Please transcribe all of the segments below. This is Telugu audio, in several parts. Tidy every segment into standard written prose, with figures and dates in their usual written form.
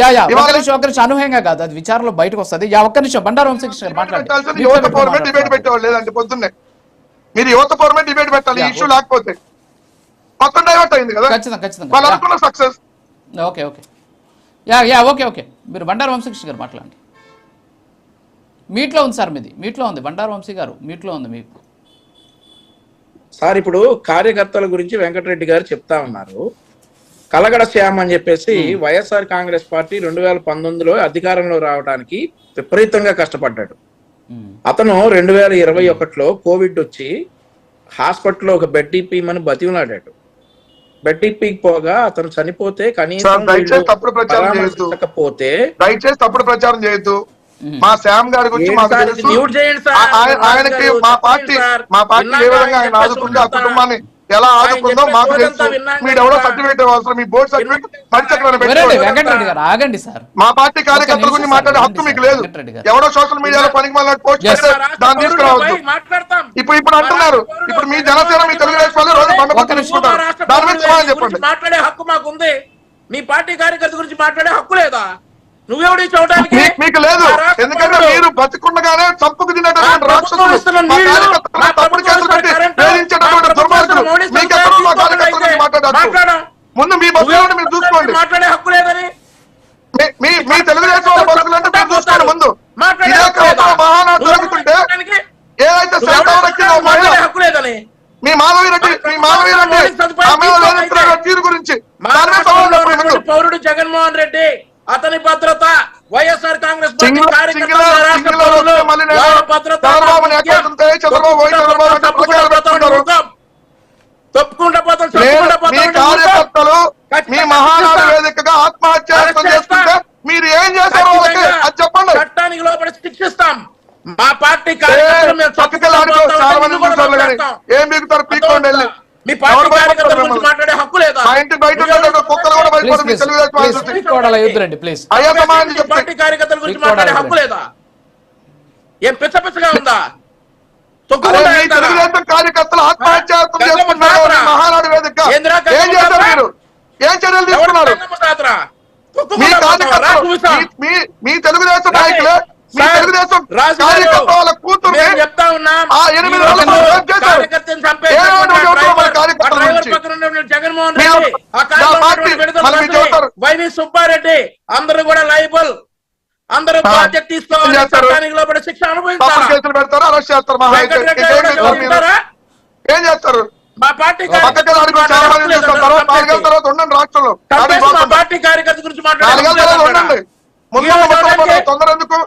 యా ఒక్క నిమిషం అనూహ్యంగా కాదు, అది విచారణలో బయటకు వస్తుంది. ఒక్క నిమిషం బండారు వంశీకృష్ణ గారు మాట్లాడండి. యువత పౌరమే డిబేట్ పెట్టేవాళ్ళు లేదంటే పొద్దున్నే మీరు యువత పౌరమే డిబేట్ పెట్టాలి. ఇష్యూ లేకపోతే మొత్తం డైవర్ట్ అయింది కదా. ఖచ్చితంగా వాళ్ళు అనుకున్న సక్సెస్. ఓకే ఓకే మీరు బండారు వంశీకృష్ణ గారు మాట్లాడండి. మీట్లో ఉంది సార్, మీట్లో ఉంది బండారు వంశీ గారు, మీట్లో ఉంది మీకు సార్. ఇప్పుడు కార్యకర్తల గురించి వెంకటరెడ్డి గారు చెప్తా ఉన్నారు. కలగడ శ్యామ్ అని చెప్పేసి వైఎస్ఆర్ కాంగ్రెస్ పార్టీ 2019లో అధికారంలో రావడానికి విపరీతంగా కష్టపడ్డాడు. అతను 2021లో కోవిడ్ వచ్చి హాస్పిటల్లో ఒక బెడ్ ఇప్పిమని బతిమలాడాడు. బెడ్ ఇప్పిపోగా అతను చనిపోతే కనీసం తప్పుడు ప్రచారం చేయొద్దు. మా శ్యామ్ గారి గురించి మాకు తెలుసు. ఆయనకి మా పార్టీ ఏ విధంగా ఆయన ఆదుకుంది, ఆ కుటుంబాన్ని ఎలా ఆదుకుందో మాకు తెలుసు. మీరు ఎవరో సర్టిఫికేట్ అవసరం, మీ బోర్డు సర్టిఫికేట్ ఆగండి సార్. మా పార్టీ కార్యకర్తల గురించి మాట్లాడే హక్కు మీకు లేదు. ఎవడో సోషల్ మీడియాలో పనికి మళ్ళీ పోస్ట్ చేస్తే దాన్ని తీసుకురావద్దు. ఇప్పుడు అంటున్నారు, ఇప్పుడు మీ జనసేన మీ తెలుగుదేశం వాళ్ళు రోజు బండ తీసుకుంటారు. దాని మీద సమాధానం చెప్పండి. మాట్లాడే హక్కు మాకుంది. మీ పార్టీ కార్యకర్తల గురించి మాట్లాడే హక్కు లేదా? నువ్వెవడి చూడడానికి మీకు లేదు. ఎందుకంటే మీరు బతికుండగానే చంపుకు తినేటటువంటి రాక్షసులు, తప్పుడు కేసులు పెట్టి వేధించేటటువంటి దుర్మార్గులు మీకెక్కడో మా కార్యకర్తల గురించి మాట్లాడారు. ముందు మీ బతుకులను మీరు చూసుకోండి. మాట్లాడే హక్కు లేదని మీ తెలుగుదేశం వాళ్ళ బతుకులు అంటే మీరు చూసుకోండి. ముందు మహానాడు జరుగుతుంటే ఏదైతే హక్కు లేదని మీ మాధవి తీరు గురించి పౌరుడు జగన్మోహన్ రెడ్డి, అతని భద్రత వైఎస్ఆర్ కాంగ్రెస్ పార్టీ కార్యకర్తలు మీ మహానాడు వేదికగా ఆత్మహత్య చేసుకుంటే మీరు ఏం చేశారు వాళ్ళకి అది చెప్పండి. చట్టానికి లోపల శిక్షిస్తాం. మా పార్టీ ఏం బిగుతారు పీక్కోండి వెళ్ళి. మీ పార్టీ కార్యకర్తల గురించి మాట్లాడే హక్కు లేదా? పార్టీ కార్యకర్తల గురించి మాట్లాడే హక్కు లేదా? ఏం పిచ్చగా ఉందా? తెలుగుదేశం కార్యకర్తలు ఆత్మహత్య మహానాడు వేదిక ఏం చేశారు మీరు? ఏం చర్యలు తీసుకున్నారు? మీ తెలుగుదేశం నాయకులే తెలుగుదేశం కార్యకర్త వాళ్ళ కూతురు చెప్తా ఉన్నాం. జగన్మోహన్ రెడ్డి, వైవి సుబ్బారెడ్డి అందరూ కూడా లైబుల్, అందరూ బాధ్యత తీసుకోవాలి. చట్టానికి లోపల శిక్ష అనుభవించాలి. కేసులు పెడతారు, అరెస్ట్ చేస్తారు. ఏం చేస్తారు? మా పార్టీ రాష్ట్రంలో పార్టీ కార్యకర్త గురించి మాట్లాడాలి. తొందర ఎందుకు?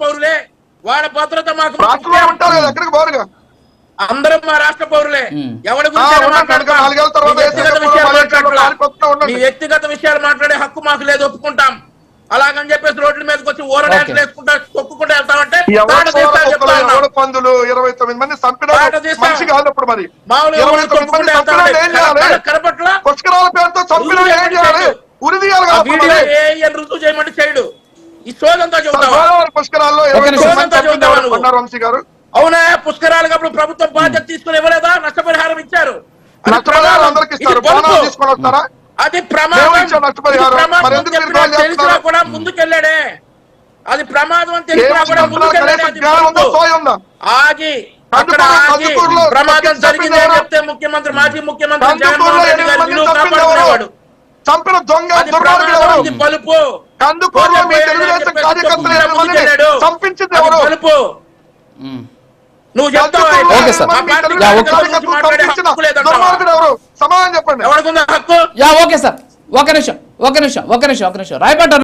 పౌరులే, వాళ్ళ భద్రత మాకు ఉంటారు కదా, ఎక్కడికి పోరుగా. అందరం మా రాష్ట్ర పౌరులే. ఎవరి గురించి వ్యక్తిగత విషయాలు మాట్లాడే హక్కు మాకు లేదు, ఒప్పుకుంటాం. అలాగని చెప్పేసి రోడ్ల మీదకి వచ్చి ఓరడాట్లు వేసుకుంటా తొక్కుకుంటూ వెళ్తామంటే పందులు 29 మంది మనిషి కాదప్పుడు మరి పుష్కరాల పేరుతో చంపిన ఏం చేయాలి? ఉరి తీయాలి, రుజువు చేయమంటే చేయడు. ఈ సోదంతా చెబుతావా? పుష్కరాల్లో వంశీ గారు అవునా? పుష్కరాలకు అప్పుడు ప్రభుత్వం బాధ్యత తీసుకుని ఇవ్వలేదా? నష్టపరిహారం ఇచ్చారు. అది ప్రమాదం తెలిసినా కూడా ముందుకెళ్ళాడే. అది ప్రమాదం అని తెలిసినా కూడా ముందుకెళ్ళాడు. ఆగి అక్కడ ఆగి ప్రమాదం జరిగింది అని చెప్తే మాజీ ముఖ్యమంత్రి జగన్మోహన్ రెడ్డి గారు విలువ కాపాడుకునేవాడు. చంపిన దొంగ పలుపు పలుపు నువ్వు చెప్తావు. సమాధానం చెప్పండి. ఎవరికుందా హక్కు? ఓకే సార్, ఒక నిమిషం రాయపడ్డారు.